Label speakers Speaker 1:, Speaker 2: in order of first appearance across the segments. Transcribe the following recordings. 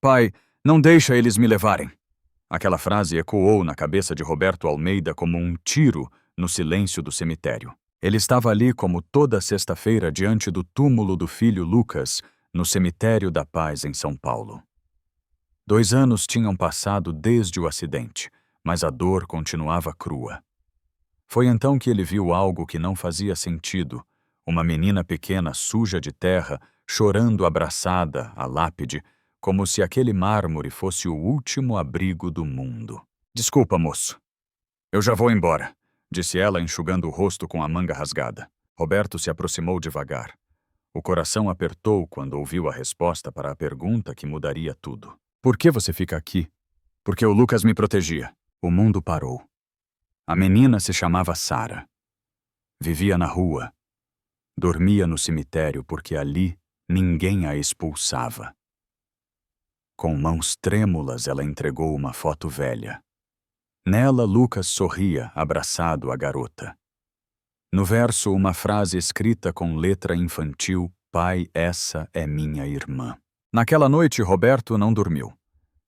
Speaker 1: pai, não deixa eles me levarem. Aquela frase ecoou na cabeça de Roberto Almeida como um tiro no silêncio do cemitério. Ele estava ali como toda sexta-feira diante do túmulo do filho Lucas, no Cemitério da Paz, em São Paulo. 2 anos tinham passado desde o acidente, mas a dor continuava crua. Foi então que ele viu algo que não fazia sentido, uma menina pequena suja de terra, chorando abraçada à lápide, como se aquele mármore fosse o último abrigo do mundo. Desculpa, moço. Eu já vou embora, disse ela, enxugando o rosto com a manga rasgada. Roberto se aproximou devagar. O coração apertou quando ouviu a resposta para a pergunta que mudaria tudo. Por que você fica aqui? Porque o Lucas me protegia. O mundo parou. A menina se chamava Sara. Vivia na rua. Dormia no cemitério porque ali ninguém a expulsava. Com mãos trêmulas, ela entregou uma foto velha. Nela, Lucas sorria, abraçado à garota. No verso, uma frase escrita com letra infantil: Pai, essa é minha irmã. Naquela noite, Roberto não dormiu.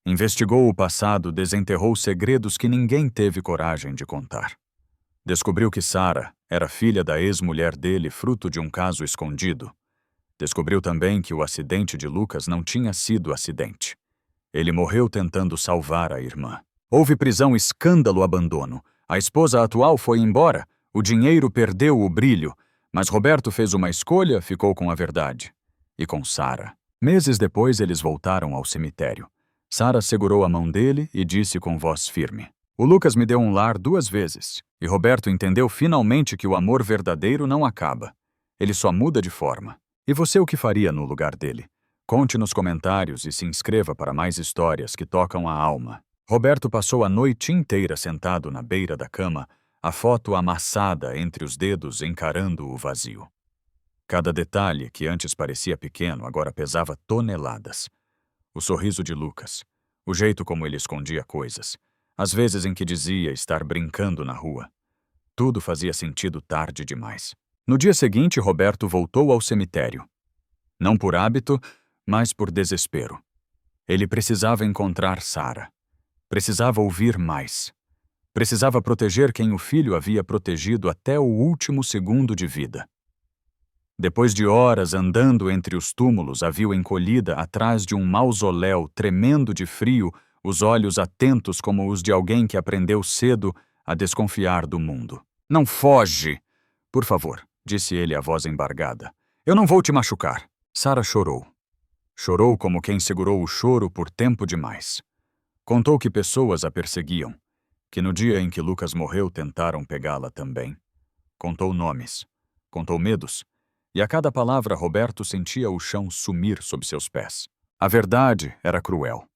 Speaker 1: Investigou o passado, desenterrou segredos que ninguém teve coragem de contar. Descobriu que Sara era filha da ex-mulher dele, fruto de um caso escondido. Descobriu também que o acidente de Lucas não tinha sido acidente. Ele morreu tentando salvar a irmã. Houve prisão, escândalo, abandono. A esposa atual foi embora. O dinheiro perdeu o brilho. Mas Roberto fez uma escolha, ficou com a verdade. E com Sara. Meses depois, eles voltaram ao cemitério. Sara segurou a mão dele e disse com voz firme: O Lucas me deu um lar 2 vezes. E Roberto entendeu finalmente que o amor verdadeiro não acaba. Ele só muda de forma. E você o que faria no lugar dele? Conte nos comentários e se inscreva para mais histórias que tocam a alma. Roberto passou a noite inteira sentado na beira da cama, a foto amassada entre os dedos encarando o vazio. Cada detalhe, que antes parecia pequeno, agora pesava toneladas. O sorriso de Lucas, o jeito como ele escondia coisas, as vezes em que dizia estar brincando na rua. Tudo fazia sentido tarde demais. No dia seguinte, Roberto voltou ao cemitério. Não por hábito, mas por desespero. Ele precisava encontrar Sara. Precisava ouvir mais. Precisava proteger quem o filho havia protegido até o último segundo de vida. Depois de horas andando entre os túmulos, a viu encolhida atrás de um mausoléu, tremendo de frio, os olhos atentos como os de alguém que aprendeu cedo a desconfiar do mundo. Não foge! Por favor, disse ele, a voz embargada. Eu não vou te machucar. Sara chorou. Chorou como quem segurou o choro por tempo demais. Contou que pessoas a perseguiam, que no dia em que Lucas morreu tentaram pegá-la também. Contou nomes, contou medos, e a cada palavra Roberto sentia o chão sumir sob seus pés. A verdade era cruel.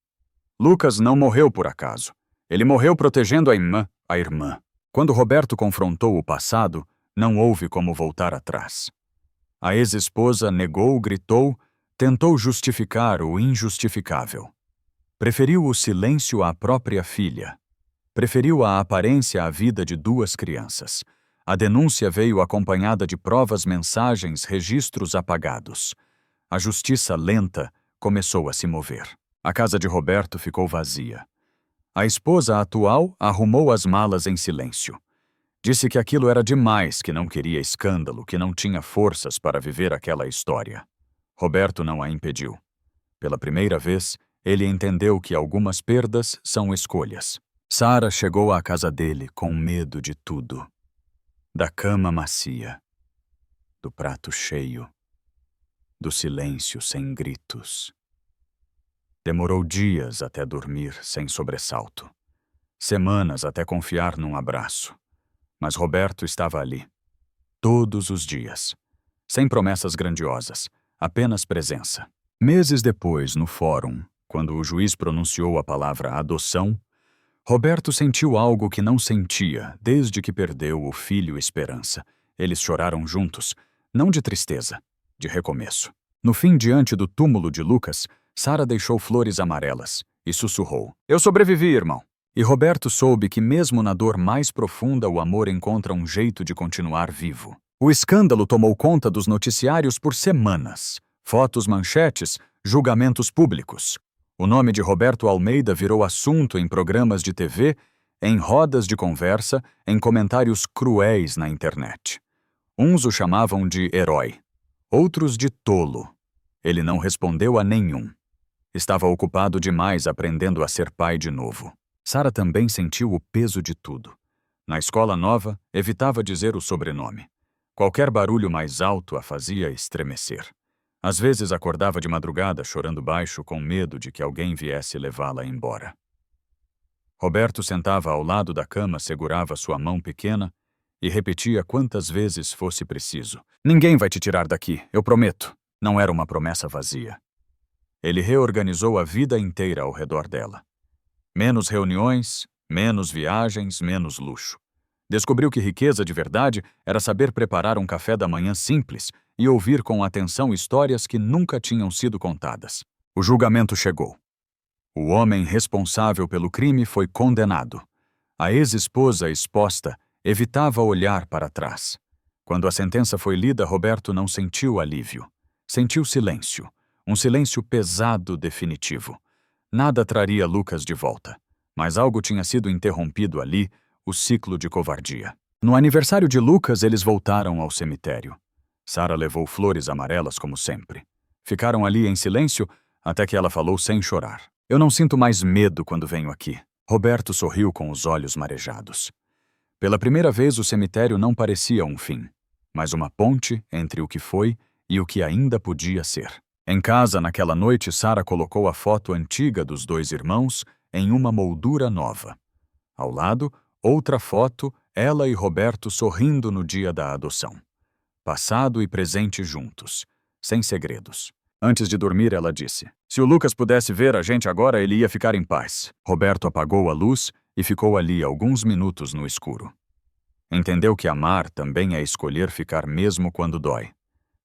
Speaker 1: Lucas não morreu por acaso. Ele morreu protegendo a irmã. Quando Roberto confrontou o passado, não houve como voltar atrás. A ex-esposa negou, gritou, tentou justificar o injustificável. Preferiu o silêncio à própria filha. Preferiu a aparência à vida de 2 crianças. A denúncia veio acompanhada de provas, mensagens, registros apagados. A justiça lenta começou a se mover. A casa de Roberto ficou vazia. A esposa atual arrumou as malas em silêncio. Disse que aquilo era demais, que não queria escândalo, que não tinha forças para viver aquela história. Roberto não a impediu. Pela primeira vez, ele entendeu que algumas perdas são escolhas. Sara chegou à casa dele com medo de tudo. Da cama macia, do prato cheio, do silêncio sem gritos. Demorou dias até dormir sem sobressalto. Semanas até confiar num abraço. Mas Roberto estava ali, todos os dias, sem promessas grandiosas, apenas presença. Meses depois, no fórum, quando o juiz pronunciou a palavra adoção, Roberto sentiu algo que não sentia desde que perdeu o filho Esperança. Eles choraram juntos, não de tristeza, de recomeço. No fim, diante do túmulo de Lucas, Sara deixou flores amarelas e sussurrou: Eu sobrevivi, irmão. E Roberto soube que mesmo na dor mais profunda o amor encontra um jeito de continuar vivo. O escândalo tomou conta dos noticiários por semanas. Fotos, manchetes, julgamentos públicos. O nome de Roberto Almeida virou assunto em programas de TV, em rodas de conversa, em comentários cruéis na internet. Uns o chamavam de herói, outros de tolo. Ele não respondeu a nenhum. Estava ocupado demais aprendendo a ser pai de novo. Sara também sentiu o peso de tudo. Na escola nova, evitava dizer o sobrenome. Qualquer barulho mais alto a fazia estremecer. Às vezes acordava de madrugada chorando baixo com medo de que alguém viesse levá-la embora. Roberto sentava ao lado da cama, segurava sua mão pequena e repetia quantas vezes fosse preciso. Ninguém vai te tirar daqui, eu prometo. Não era uma promessa vazia. Ele reorganizou a vida inteira ao redor dela. Menos reuniões, menos viagens, menos luxo. Descobriu que riqueza de verdade era saber preparar um café da manhã simples e ouvir com atenção histórias que nunca tinham sido contadas. O julgamento chegou. O homem responsável pelo crime foi condenado. A ex-esposa exposta evitava olhar para trás. Quando a sentença foi lida, Roberto não sentiu alívio. Sentiu silêncio. Um silêncio pesado, definitivo. Nada traria Lucas de volta. Mas algo tinha sido interrompido ali, o ciclo de covardia. No aniversário de Lucas, eles voltaram ao cemitério. Sara levou flores amarelas como sempre. Ficaram ali em silêncio até que ela falou sem chorar. Eu não sinto mais medo quando venho aqui. Roberto sorriu com os olhos marejados. Pela primeira vez, o cemitério não parecia um fim, mas uma ponte entre o que foi e o que ainda podia ser. Em casa, naquela noite, Sara colocou a foto antiga dos dois irmãos em uma moldura nova. Ao lado, outra foto, ela e Roberto sorrindo no dia da adoção. Passado e presente juntos, sem segredos. Antes de dormir, ela disse: se o Lucas pudesse ver a gente agora, ele ia ficar em paz. Roberto apagou a luz e ficou ali alguns minutos no escuro. Entendeu que amar também é escolher ficar mesmo quando dói,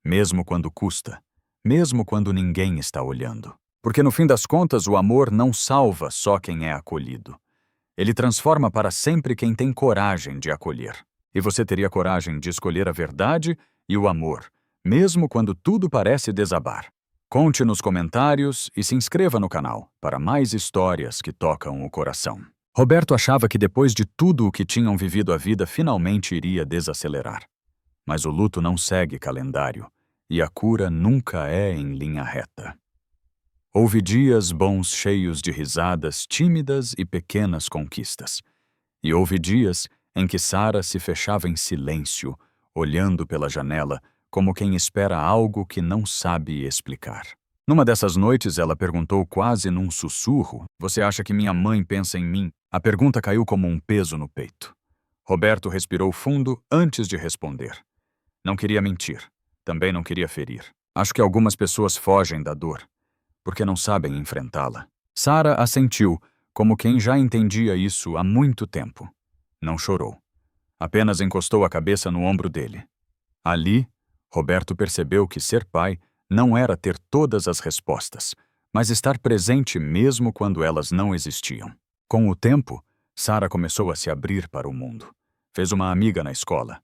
Speaker 1: mesmo quando custa, mesmo quando ninguém está olhando. Porque no fim das contas, o amor não salva só quem é acolhido. Ele transforma para sempre quem tem coragem de acolher. E você teria coragem de escolher a verdade e o amor, mesmo quando tudo parece desabar. Conte nos comentários e se inscreva no canal para mais histórias que tocam o coração. Roberto achava que depois de tudo o que tinham vivido, a vida finalmente iria desacelerar. Mas o luto não segue calendário e a cura nunca é em linha reta. Houve dias bons cheios de risadas tímidas e pequenas conquistas. E houve dias em que Sara se fechava em silêncio, olhando pela janela, como quem espera algo que não sabe explicar. Numa dessas noites, ela perguntou quase num sussurro: você acha que minha mãe pensa em mim? A pergunta caiu como um peso no peito. Roberto respirou fundo antes de responder. Não queria mentir. Também não queria ferir. Acho que algumas pessoas fogem da dor, porque não sabem enfrentá-la. Sara assentiu, como quem já entendia isso há muito tempo. Não chorou. Apenas encostou a cabeça no ombro dele. Ali, Roberto percebeu que ser pai não era ter todas as respostas, mas estar presente mesmo quando elas não existiam. Com o tempo, Sara começou a se abrir para o mundo. Fez uma amiga na escola.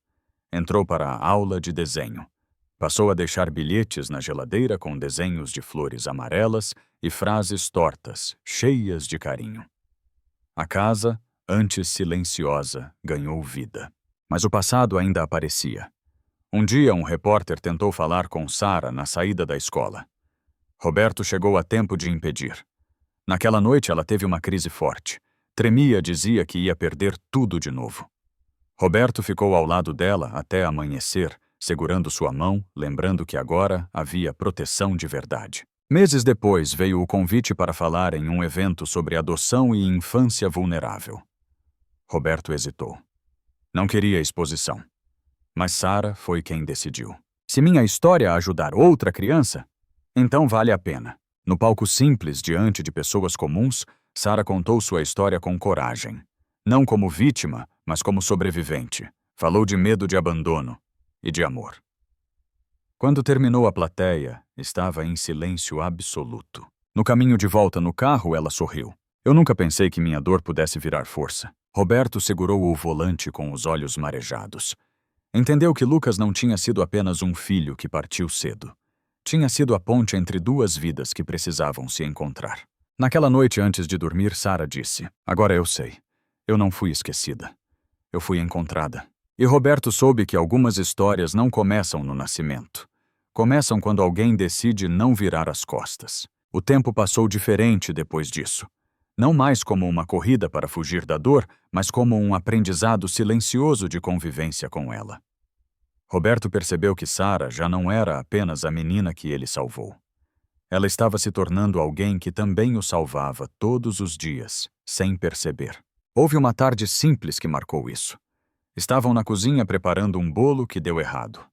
Speaker 1: Entrou para a aula de desenho. Passou a deixar bilhetes na geladeira com desenhos de flores amarelas e frases tortas, cheias de carinho. A casa, antes silenciosa, ganhou vida. Mas o passado ainda aparecia. Um dia, um repórter tentou falar com Sara na saída da escola. Roberto chegou a tempo de impedir. Naquela noite, ela teve uma crise forte. Tremia, dizia que ia perder tudo de novo. Roberto ficou ao lado dela até amanhecer, segurando sua mão, lembrando que agora havia proteção de verdade. Meses depois, veio o convite para falar em um evento sobre adoção e infância vulnerável. Roberto hesitou. Não queria exposição. Mas Sara foi quem decidiu. Se minha história ajudar outra criança, então vale a pena. No palco simples, diante de pessoas comuns, Sara contou sua história com coragem. Não como vítima, mas como sobrevivente. Falou de medo de abandono e de amor. Quando terminou a plateia, estava em silêncio absoluto. No caminho de volta no carro, ela sorriu. Eu nunca pensei que minha dor pudesse virar força. Roberto segurou o volante com os olhos marejados. Entendeu que Lucas não tinha sido apenas um filho que partiu cedo. Tinha sido a ponte entre duas vidas que precisavam se encontrar. Naquela noite antes de dormir, Sara disse: "Agora eu sei. Eu não fui esquecida. Eu fui encontrada." E Roberto soube que algumas histórias não começam no nascimento. Começam quando alguém decide não virar as costas. O tempo passou diferente depois disso. Não mais como uma corrida para fugir da dor, mas como um aprendizado silencioso de convivência com ela. Roberto percebeu que Sara já não era apenas a menina que ele salvou. Ela estava se tornando alguém que também o salvava todos os dias, sem perceber. Houve uma tarde simples que marcou isso. Estavam na cozinha preparando um bolo que deu errado.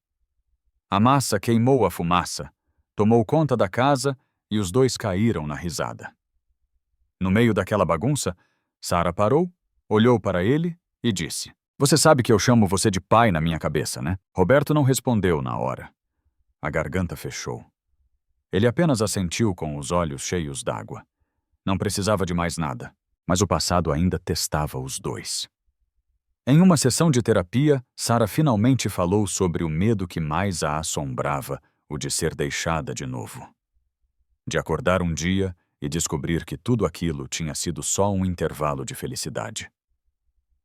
Speaker 1: A massa queimou a fumaça, tomou conta da casa e os dois caíram na risada. No meio daquela bagunça, Sara parou, olhou para ele e disse: "Você sabe que eu chamo você de pai na minha cabeça, né?" Roberto não respondeu na hora. A garganta fechou. Ele apenas assentiu com os olhos cheios d'água. Não precisava de mais nada, mas o passado ainda testava os dois. Em uma sessão de terapia, Sara finalmente falou sobre o medo que mais a assombrava, o de ser deixada de novo. De acordar um dia e descobrir que tudo aquilo tinha sido só um intervalo de felicidade.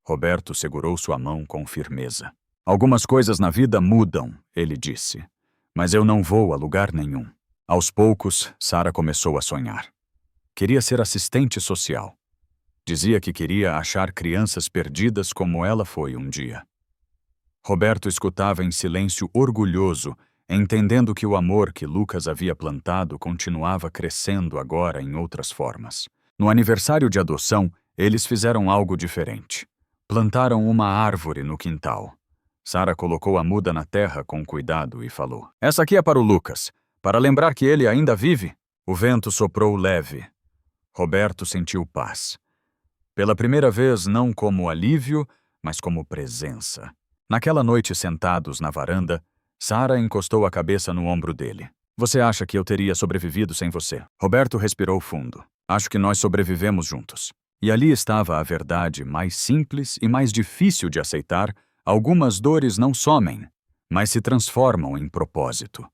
Speaker 1: Roberto segurou sua mão com firmeza. "Algumas coisas na vida mudam", ele disse, "mas eu não vou a lugar nenhum." Aos poucos, Sara começou a sonhar. Queria ser assistente social. Dizia que queria achar crianças perdidas como ela foi um dia. Roberto escutava em silêncio orgulhoso, entendendo que o amor que Lucas havia plantado continuava crescendo agora em outras formas. No aniversário de adoção, eles fizeram algo diferente. Plantaram uma árvore no quintal. Sara colocou a muda na terra com cuidado e falou: "Essa aqui é para o Lucas, para lembrar que ele ainda vive." O vento soprou leve. Roberto sentiu paz. Pela primeira vez, não como alívio, mas como presença. Naquela noite, sentados na varanda, Sara encostou a cabeça no ombro dele. "Você acha que eu teria sobrevivido sem você?" Roberto respirou fundo. "Acho que nós sobrevivemos juntos." E ali estava a verdade mais simples e mais difícil de aceitar. Algumas dores não somem, mas se transformam em propósito.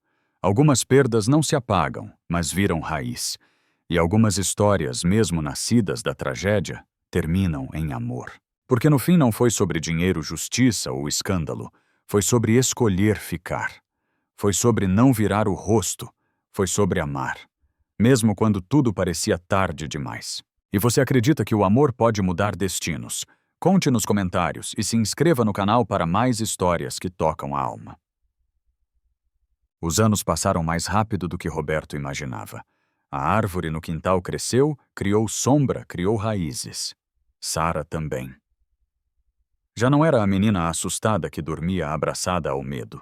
Speaker 1: Algumas perdas não se apagam, mas viram raiz. E algumas histórias, mesmo nascidas da tragédia, terminam em amor. Porque no fim não foi sobre dinheiro, justiça ou escândalo. Foi sobre escolher ficar. Foi sobre não virar o rosto. Foi sobre amar. Mesmo quando tudo parecia tarde demais. E você acredita que o amor pode mudar destinos? Conte nos comentários e se inscreva no canal para mais histórias que tocam a alma. Os anos passaram mais rápido do que Roberto imaginava. A árvore no quintal cresceu, criou sombra, criou raízes. Sara também. Já não era a menina assustada que dormia abraçada ao medo.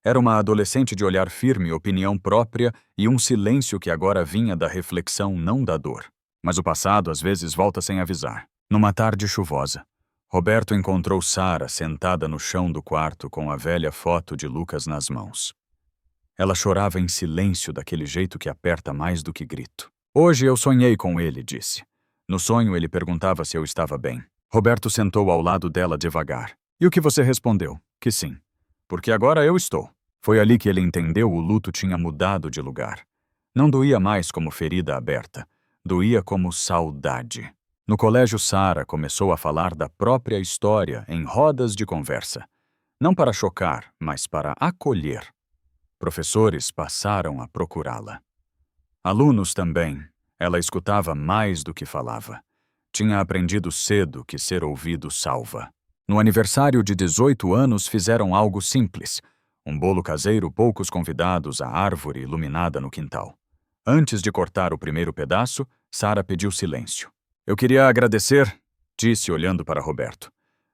Speaker 1: Era uma adolescente de olhar firme, opinião própria e um silêncio que agora vinha da reflexão, não da dor. Mas o passado às vezes volta sem avisar. Numa tarde chuvosa, Roberto encontrou Sara sentada no chão do quarto com a velha foto de Lucas nas mãos. Ela chorava em silêncio daquele jeito que aperta mais do que grito. "Hoje eu sonhei com ele", disse. No sonho ele perguntava se eu estava bem. Roberto sentou ao lado dela devagar. "E o que você respondeu?" "Que sim. Porque agora eu estou." Foi ali que ele entendeu o luto tinha mudado de lugar. Não doía mais como ferida aberta. Doía como saudade. No colégio, Sara começou a falar da própria história em rodas de conversa. Não para chocar, mas para acolher. Professores passaram a procurá-la. Alunos também. Ela escutava mais do que falava. Tinha aprendido cedo que ser ouvido salva. No aniversário de 18 anos fizeram algo simples. Um bolo caseiro, poucos convidados, a árvore iluminada no quintal. Antes de cortar o primeiro pedaço, Sara pediu silêncio. "Eu queria agradecer", disse olhando para Roberto.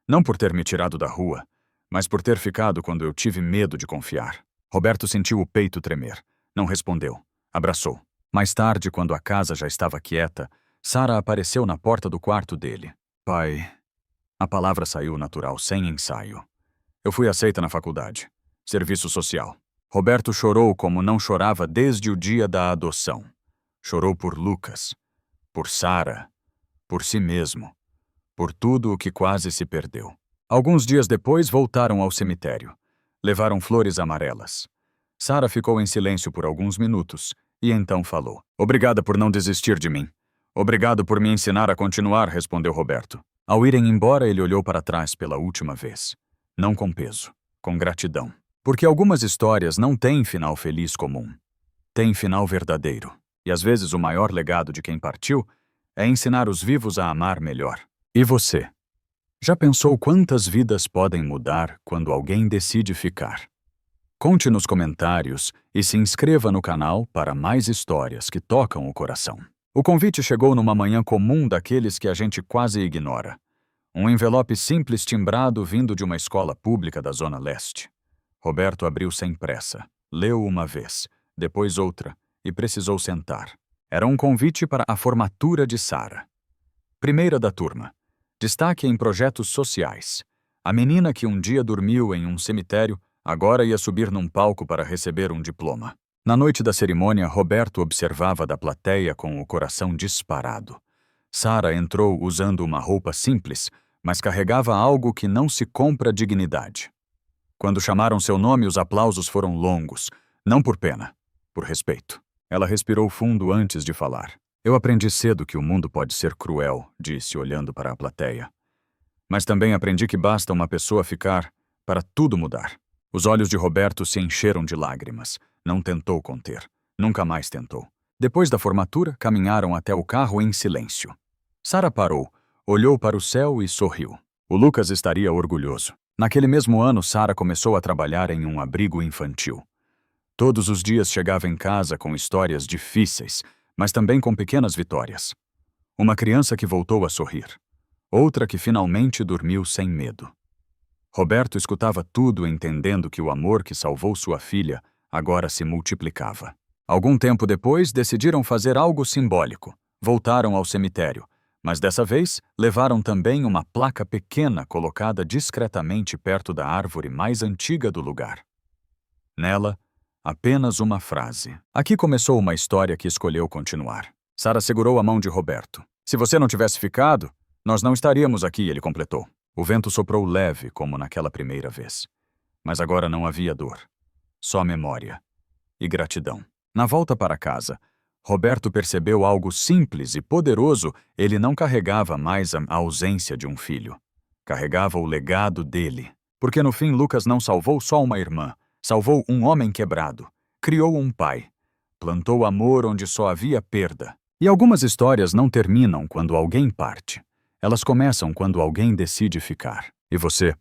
Speaker 1: "Não por ter me tirado da rua, mas por ter ficado quando eu tive medo de confiar." Roberto sentiu o peito tremer. Não respondeu. Abraçou. Mais tarde, quando a casa já estava quieta, Sara apareceu na porta do quarto dele. "Pai." A palavra saiu natural, sem ensaio. "Eu fui aceita na faculdade. Serviço social." Roberto chorou como não chorava desde o dia da adoção. Chorou por Lucas, por Sara, por si mesmo, por tudo o que quase se perdeu. Alguns dias depois voltaram ao cemitério. Levaram flores amarelas. Sara ficou em silêncio por alguns minutos e então falou: "Obrigada por não desistir de mim. Obrigado por me ensinar a continuar, respondeu Roberto. Ao irem embora, ele olhou para trás pela última vez. Não com peso, com gratidão. Porque algumas histórias não têm final feliz comum. Têm final verdadeiro. E às vezes o maior legado de quem partiu é ensinar os vivos a amar melhor. E você? Já pensou quantas vidas podem mudar quando alguém decide ficar? Conte nos comentários e se inscreva no canal para mais histórias que tocam o coração. O convite chegou numa manhã comum daqueles que a gente quase ignora. Um envelope simples timbrado vindo de uma escola pública da Zona Leste. Roberto abriu sem pressa, leu uma vez, depois outra, e precisou sentar. Era um convite para a formatura de Sara. Primeira da turma. Destaque em projetos sociais. A menina que um dia dormiu em um cemitério agora ia subir num palco para receber um diploma. Na noite da cerimônia, Roberto observava da plateia com o coração disparado. Sara entrou usando uma roupa simples, mas carregava algo que não se compra dignidade. Quando chamaram seu nome, os aplausos foram longos, não por pena, por respeito. Ela respirou fundo antes de falar. Eu aprendi cedo que o mundo pode ser cruel, disse, olhando para a plateia. Mas também aprendi que basta uma pessoa ficar para tudo mudar. Os olhos de Roberto se encheram de lágrimas. Não tentou conter. Nunca mais tentou. Depois da formatura, caminharam até o carro em silêncio. Sara parou, olhou para o céu e sorriu. O Lucas estaria orgulhoso. Naquele mesmo ano, Sara começou a trabalhar em um abrigo infantil. Todos os dias chegava em casa com histórias difíceis, mas também com pequenas vitórias. Uma criança que voltou a sorrir. Outra que finalmente dormiu sem medo. Roberto escutava tudo, entendendo que o amor que salvou sua filha agora se multiplicava. Algum tempo depois, decidiram fazer algo simbólico. Voltaram ao cemitério, mas dessa vez levaram também uma placa pequena colocada discretamente perto da árvore mais antiga do lugar. Nela, apenas uma frase. Aqui começou uma história que escolheu continuar. Sara segurou a mão de Roberto. Se você não tivesse ficado, nós não estaríamos aqui, ele completou. O vento soprou leve, como naquela primeira vez. Mas agora não havia dor. Só memória. E gratidão. Na volta para casa, Roberto percebeu algo simples e poderoso. Ele não carregava mais a ausência de um filho. Carregava o legado dele. Porque no fim Lucas não salvou só uma irmã. Salvou um homem quebrado. Criou um pai. Plantou amor onde só havia perda. E algumas histórias não terminam quando alguém parte. Elas começam quando alguém decide ficar. E você?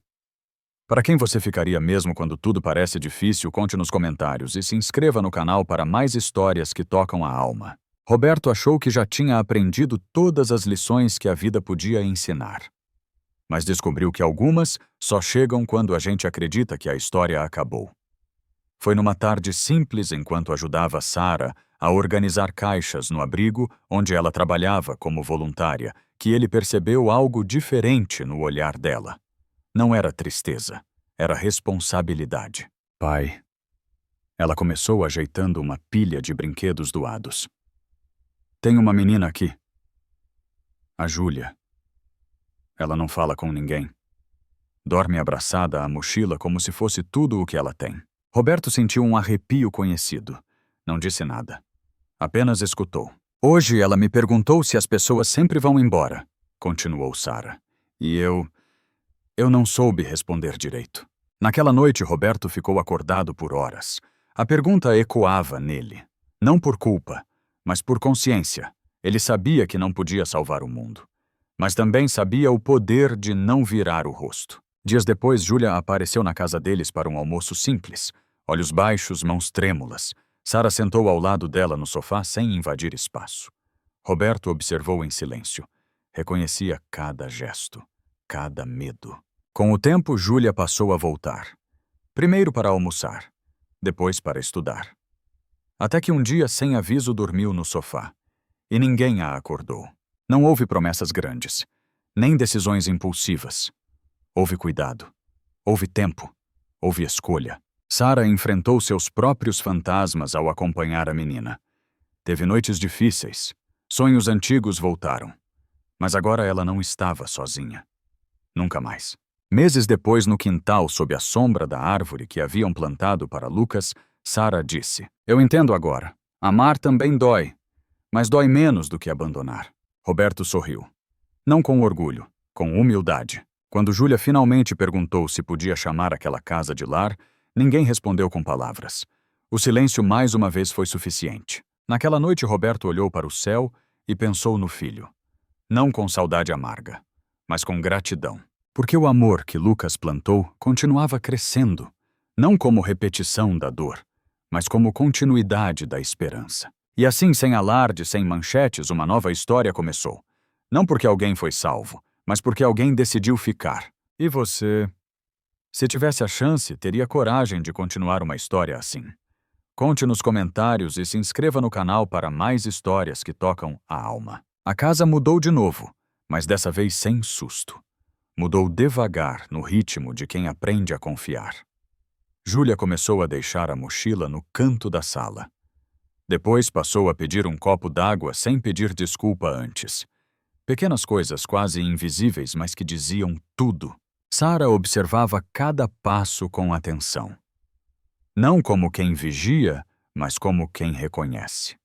Speaker 1: Para quem você ficaria mesmo quando tudo parece difícil? Conte nos comentários e se inscreva no canal para mais histórias que tocam a alma. Roberto achou que já tinha aprendido todas as lições que a vida podia ensinar. Mas descobriu que algumas só chegam quando a gente acredita que a história acabou. Foi numa tarde simples, enquanto ajudava Sara a organizar caixas no abrigo onde ela trabalhava como voluntária, que ele percebeu algo diferente no olhar dela. Não era tristeza, era responsabilidade. Pai. Ela começou ajeitando uma pilha de brinquedos doados. Tem uma menina aqui. A Júlia. Ela não fala com ninguém. Dorme abraçada à mochila como se fosse tudo o que ela tem. Roberto sentiu um arrepio conhecido. Não disse nada. Apenas escutou. Hoje ela me perguntou se as pessoas sempre vão embora, continuou Sara. E eu não soube responder direito. Naquela noite, Roberto ficou acordado por horas. A pergunta ecoava nele. Não por culpa, mas por consciência. Ele sabia que não podia salvar o mundo. Mas também sabia o poder de não virar o rosto. Dias depois, Júlia apareceu na casa deles para um almoço simples. Olhos baixos, mãos trêmulas. Sara sentou ao lado dela no sofá sem invadir espaço. Roberto observou em silêncio. Reconhecia cada gesto, cada medo. Com o tempo, Júlia passou a voltar. Primeiro para almoçar, depois para estudar. Até que um dia, sem aviso, dormiu no sofá. E ninguém a acordou. Não houve promessas grandes, nem decisões impulsivas. Houve cuidado, houve tempo, houve escolha. Sara enfrentou seus próprios fantasmas ao acompanhar a menina. Teve noites difíceis, sonhos antigos voltaram. Mas agora ela não estava sozinha. Nunca mais. Meses depois, no quintal, sob a sombra da árvore que haviam plantado para Lucas, Sara disse: Eu entendo agora. Amar também dói, mas dói menos do que abandonar. Roberto sorriu. Não com orgulho, com humildade. Quando Júlia finalmente perguntou se podia chamar aquela casa de lar, ninguém respondeu com palavras. O silêncio mais uma vez foi suficiente. Naquela noite, Roberto olhou para o céu e pensou no filho. Não com saudade amarga, mas com gratidão. Porque o amor que Lucas plantou continuava crescendo, não como repetição da dor, mas como continuidade da esperança. E assim, sem alarde, sem manchetes, uma nova história começou. Não porque alguém foi salvo, mas porque alguém decidiu ficar. E você? Se tivesse a chance, teria coragem de continuar uma história assim. Conte nos comentários e se inscreva no canal para mais histórias que tocam a alma. A casa mudou de novo, mas dessa vez sem susto. Mudou devagar, no ritmo de quem aprende a confiar. Júlia começou a deixar a mochila no canto da sala. Depois passou a pedir um copo d'água sem pedir desculpa antes. Pequenas coisas quase invisíveis, mas que diziam tudo. Sara observava cada passo com atenção. Não como quem vigia, mas como quem reconhece.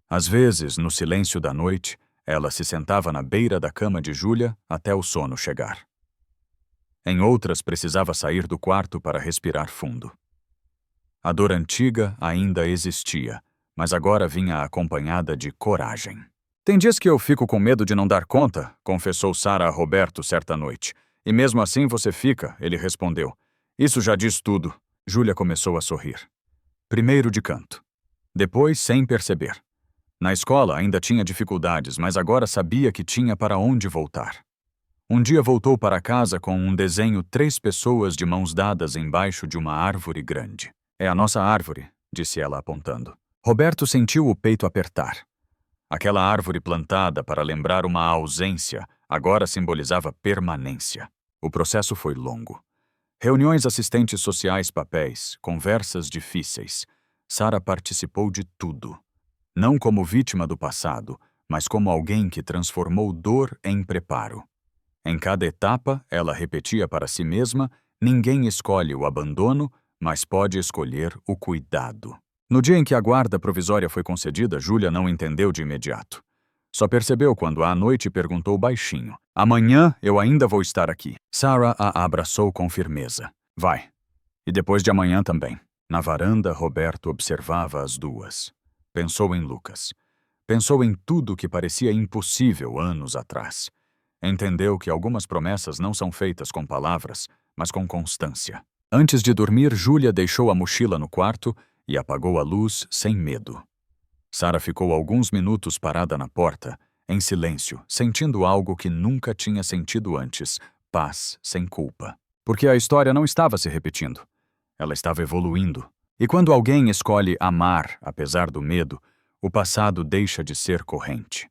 Speaker 1: Às vezes, no silêncio da noite, ela se sentava na beira da cama de Júlia até o sono chegar. Em outras, precisava sair do quarto para respirar fundo. A dor antiga ainda existia, mas agora vinha acompanhada de coragem. Tem dias que eu fico com medo de não dar conta, confessou Sara a Roberto certa noite. E mesmo assim você fica, ele respondeu. Isso já diz tudo. Júlia começou a sorrir. Primeiro de canto. Depois, sem perceber. Na escola ainda tinha dificuldades, mas agora sabia que tinha para onde voltar. Um dia voltou para casa com um desenho 3 pessoas de mãos dadas embaixo de uma árvore grande. É a nossa árvore, disse ela apontando. Roberto sentiu o peito apertar. Aquela árvore plantada para lembrar uma ausência agora simbolizava permanência. O processo foi longo. Reuniões, assistentes sociais, papéis, conversas difíceis. Sara participou de tudo. Não como vítima do passado, mas como alguém que transformou dor em preparo. Em cada etapa, ela repetia para si mesma: ninguém escolhe o abandono, mas pode escolher o cuidado. No dia em que a guarda provisória foi concedida, Júlia não entendeu de imediato. Só percebeu quando à noite perguntou baixinho: amanhã eu ainda vou estar aqui. Sara a abraçou com firmeza. Vai. E depois de amanhã também. Na varanda, Roberto observava as duas. Pensou em Lucas. Pensou em tudo que parecia impossível anos atrás. Entendeu que algumas promessas não são feitas com palavras, mas com constância. Antes de dormir, Júlia deixou a mochila no quarto e apagou a luz sem medo. Sara ficou alguns minutos parada na porta, em silêncio, sentindo algo que nunca tinha sentido antes: paz sem culpa. Porque a história não estava se repetindo. Ela estava evoluindo. E quando alguém escolhe amar, apesar do medo, o passado deixa de ser corrente.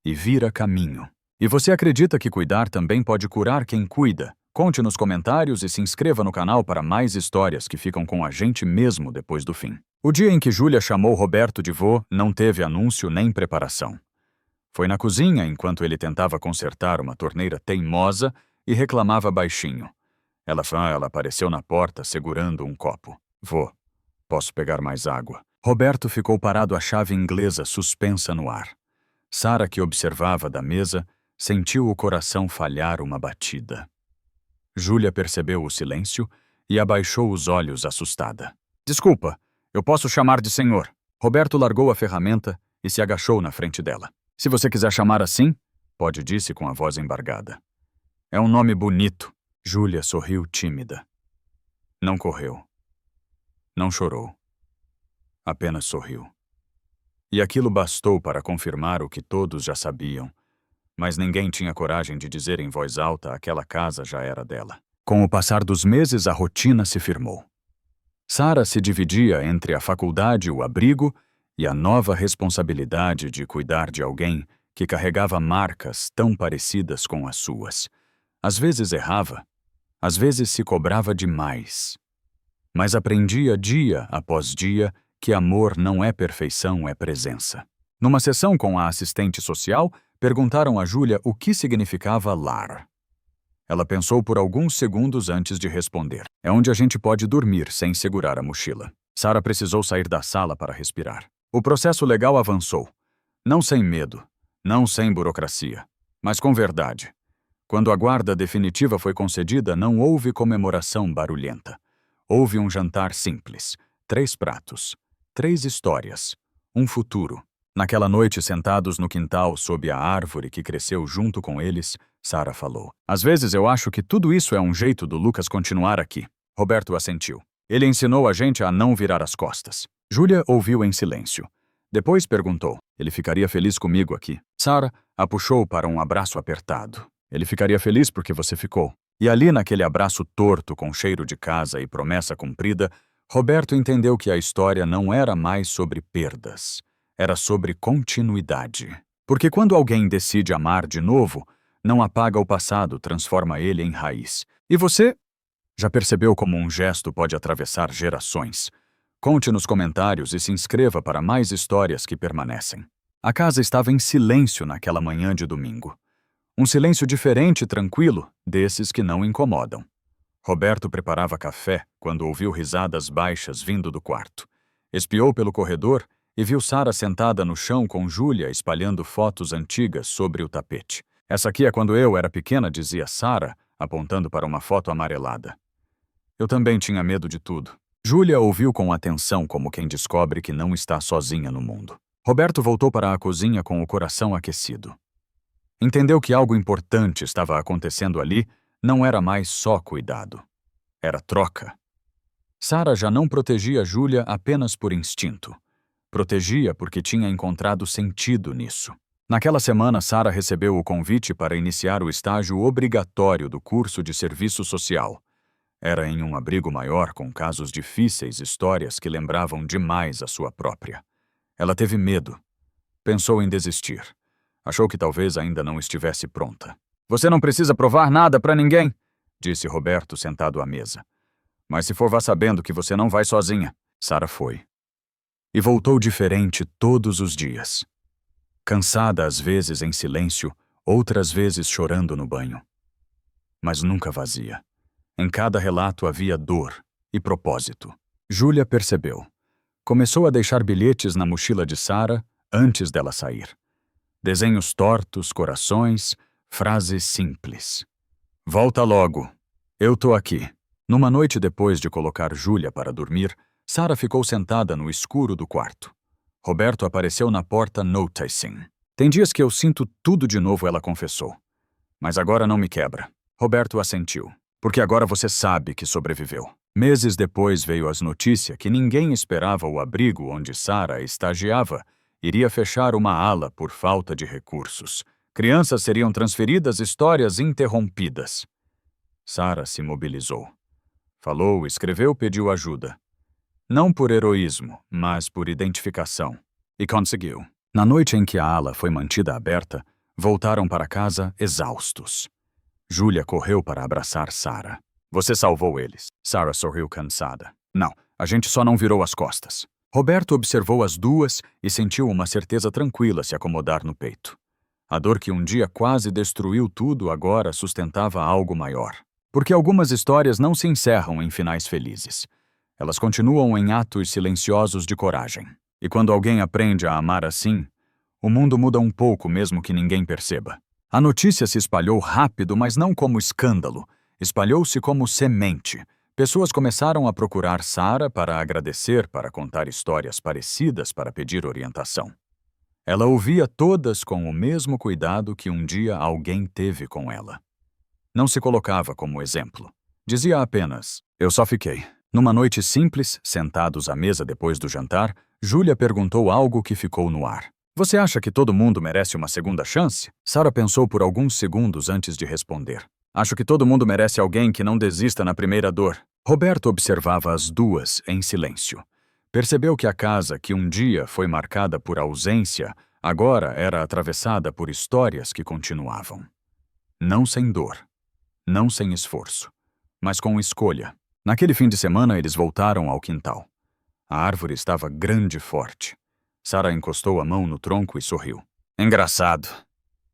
Speaker 1: E vira caminho. E você acredita que cuidar também pode curar quem cuida? Conte nos comentários e se inscreva no canal para mais histórias que ficam com a gente mesmo depois do fim. O dia em que Júlia chamou Roberto de vô não teve anúncio nem preparação. Foi na cozinha enquanto ele tentava consertar uma torneira teimosa e reclamava baixinho. Ela apareceu na porta segurando um copo. Vô, posso pegar mais água? Roberto ficou parado, a chave inglesa suspensa no ar. Sara, que observava da mesa, sentiu o coração falhar uma batida. Júlia percebeu o silêncio e abaixou os olhos assustada. Desculpa, eu posso chamar de senhor. Roberto largou a ferramenta e se agachou na frente dela. Se você quiser chamar assim, pode, disse com a voz embargada. É um nome bonito. Júlia sorriu tímida. Não correu. Não chorou. Apenas sorriu. E aquilo bastou para confirmar o que todos já sabiam. Mas ninguém tinha coragem de dizer em voz alta: aquela casa já era dela. Com o passar dos meses, a rotina se firmou. Sara se dividia entre a faculdade, o abrigo e a nova responsabilidade de cuidar de alguém que carregava marcas tão parecidas com as suas. Às vezes errava, às vezes se cobrava demais. Mas aprendia dia após dia que amor não é perfeição, é presença. Numa sessão com a assistente social, perguntaram a Júlia o que significava lar. Ela pensou por alguns segundos antes de responder. É onde a gente pode dormir sem segurar a mochila. Sara precisou sair da sala para respirar. O processo legal avançou. Não sem medo, Não sem burocracia, mas com verdade. Quando a guarda definitiva foi concedida, não houve comemoração barulhenta. Houve um jantar simples, 3 pratos, 3 histórias, um futuro. Naquela noite, sentados no quintal sob a árvore que cresceu junto com eles, Sarah falou: "Às vezes eu acho que tudo isso é um jeito do Lucas continuar aqui." Roberto assentiu. "Ele ensinou a gente a não virar as costas." Júlia ouviu em silêncio. Depois perguntou: "Ele ficaria feliz comigo aqui?" Sarah a puxou para um abraço apertado. "Ele ficaria feliz porque você ficou." E ali, naquele abraço torto com cheiro de casa e promessa cumprida, Roberto entendeu que a história não era mais sobre perdas. Era sobre continuidade. Porque quando alguém decide amar de novo, não apaga o passado, transforma ele em raiz. E você? Já percebeu como um gesto pode atravessar gerações? Conte nos comentários e se inscreva para mais histórias que permanecem. A casa estava em silêncio naquela manhã de domingo. Um silêncio diferente e tranquilo, desses que não incomodam. Roberto preparava café quando ouviu risadas baixas vindo do quarto. Espiou pelo corredor e viu Sarah sentada no chão com Júlia espalhando fotos antigas sobre o tapete. "Essa aqui é quando eu era pequena", dizia Sarah, apontando para uma foto amarelada. "Eu também tinha medo de tudo." Júlia ouviu com atenção, como quem descobre que não está sozinha no mundo. Roberto voltou para a cozinha com o coração aquecido. Entendeu que algo importante estava acontecendo ali, não era mais só cuidado. Era troca. Sarah já não protegia Júlia apenas por instinto. Protegia porque tinha encontrado sentido nisso. Naquela semana, Sarah recebeu o convite para iniciar o estágio obrigatório do curso de serviço social. Era em um abrigo maior, com casos difíceis, histórias que lembravam demais a sua própria. Ela teve medo. Pensou em desistir. Achou que talvez ainda não estivesse pronta. "Você não precisa provar nada para ninguém", disse Roberto sentado à mesa. "Mas se for, vá sabendo que você não vai sozinha." Sarah foi. E voltou diferente todos os dias. Cansada às vezes em silêncio, outras vezes chorando no banho. Mas nunca vazia. Em cada relato havia dor e propósito. Júlia percebeu. Começou a deixar bilhetes na mochila de Sarah antes dela sair. Desenhos tortos, corações, frases simples. "Volta logo. Eu tô aqui." Numa noite depois de colocar Júlia para dormir, Sarah ficou sentada no escuro do quarto. Roberto apareceu na porta noticing. "Tem dias que eu sinto tudo de novo", ela confessou. "Mas agora não me quebra." Roberto assentiu. "Porque agora você sabe que sobreviveu." Meses depois veio as notícias que ninguém esperava o abrigo onde Sarah estagiava iria fechar uma ala por falta de recursos. Crianças seriam transferidas, histórias interrompidas. Sarah se mobilizou. Falou, escreveu, pediu ajuda. Não por heroísmo, mas por identificação. E conseguiu. Na noite em que a ala foi mantida aberta, voltaram para casa exaustos. Júlia correu para abraçar Sarah. "Você salvou eles." Sarah sorriu cansada. "Não, a gente só não virou as costas." Roberto observou as duas e sentiu uma certeza tranquila se acomodar no peito. A dor que um dia quase destruiu tudo agora sustentava algo maior. Porque algumas histórias não se encerram em finais felizes. Elas continuam em atos silenciosos de coragem. E quando alguém aprende a amar assim, o mundo muda um pouco mesmo que ninguém perceba. A notícia se espalhou rápido, mas não como escândalo. Espalhou-se como semente. Pessoas começaram a procurar Sarah para agradecer, para contar histórias parecidas, para pedir orientação. Ela ouvia todas com o mesmo cuidado que um dia alguém teve com ela. Não se colocava como exemplo. Dizia apenas, "Eu só fiquei." Numa noite simples, sentados à mesa depois do jantar, Júlia perguntou algo que ficou no ar. "Você acha que todo mundo merece uma segunda chance?" Sarah pensou por alguns segundos antes de responder. "Acho que todo mundo merece alguém que não desista na primeira dor." Roberto observava as duas em silêncio. Percebeu que a casa que um dia foi marcada por ausência, agora era atravessada por histórias que continuavam. Não sem dor, não sem esforço, mas com escolha. Naquele fim de semana, eles voltaram ao quintal. A árvore estava grande e forte. Sarah encostou a mão no tronco e sorriu. "Engraçado.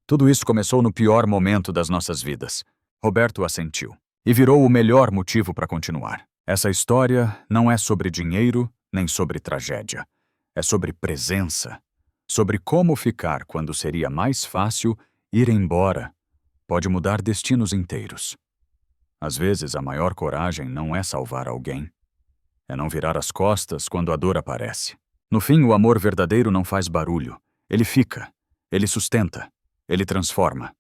Speaker 1: Tudo isso começou no pior momento das nossas vidas." Roberto assentiu. E virou o melhor motivo para continuar. Essa história não é sobre dinheiro, nem sobre tragédia. É sobre presença. sobre como ficar quando seria mais fácil ir embora, pode mudar destinos inteiros. Às vezes, a maior coragem não é salvar alguém. É não virar as costas quando a dor aparece. No fim, o amor verdadeiro não faz barulho. Ele fica, ele sustenta, ele transforma.